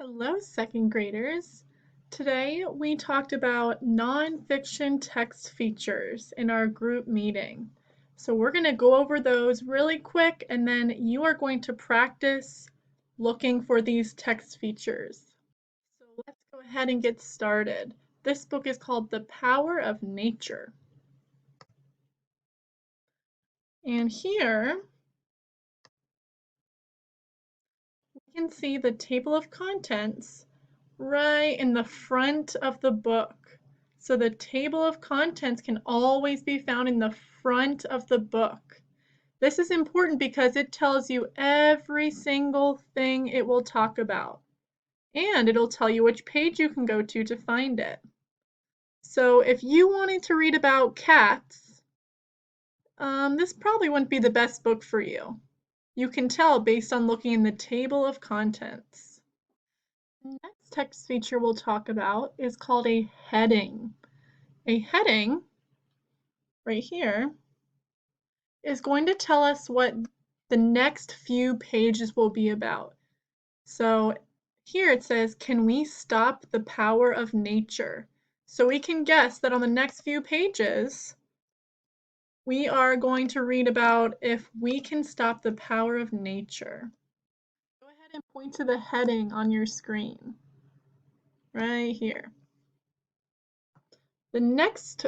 Hello, second graders. Today we talked about nonfiction text features in our group meeting. So we're going to go over those really quick and then you are going to practice looking for these text features. So let's go ahead and get started. This book is called The Power of Nature. And here we can see the table of contents right in the front of the book. So the table of contents can always be found in the front of the book. This is important because it tells you every single thing it will talk about. And it'll tell you which page you can go to find it. So if you wanted to read about cats, this probably wouldn't be the best book for you. You can tell based on looking in the table of contents. The next text feature we'll talk about is called a heading. A heading, right here, is going to tell us what the next few pages will be about. So here it says, can we stop the power of nature? So we can guess that on the next few pages, we are going to read about if we can stop the power of nature. Go ahead and point to the heading on your screen, right here. The next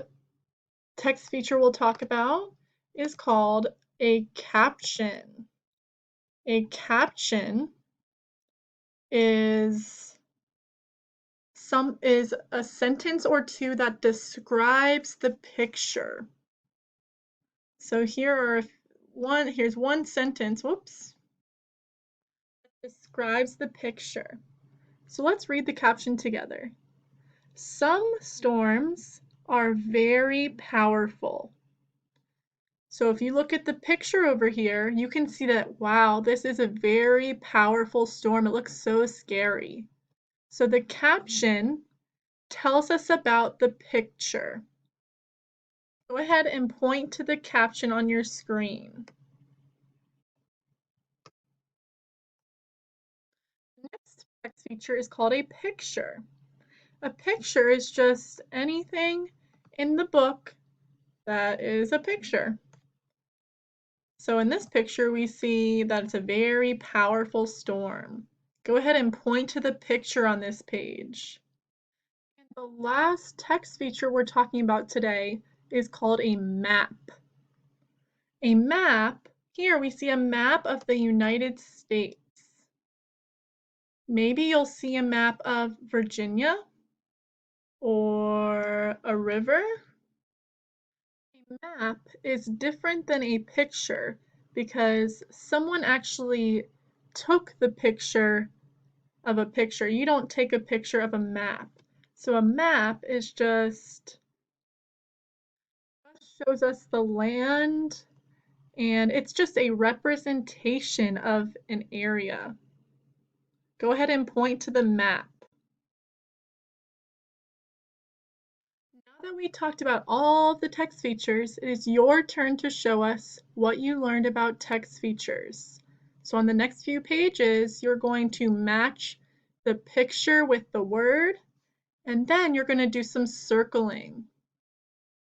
text feature we'll talk about is called a caption. A caption is a sentence or two that describes the picture. So here's one sentence, whoops, that describes the picture. So let's read the caption together. Some storms are very powerful. So if you look at the picture over here, you can see that, wow, this is a very powerful storm. It looks so scary. So the caption tells us about the picture. Go ahead and point to the caption on your screen. The next text feature is called a picture. A picture is just anything in the book that is a picture. So in this picture, we see that it's a very powerful storm. Go ahead and point to the picture on this page. And the last text feature we're talking about today is called a map. A map, here we see a map of the United States. Maybe you'll see a map of Virginia or a river. A map is different than a picture because someone actually took the picture of a picture. You don't take a picture of a map. So a map is just shows us the land and it's just a representation of an area. Go ahead and point to the map. Now that we talked about all the text features, it is your turn to show us what you learned about text features. So on the next few pages, you're going to match the picture with the word, and then you're going to do some circling.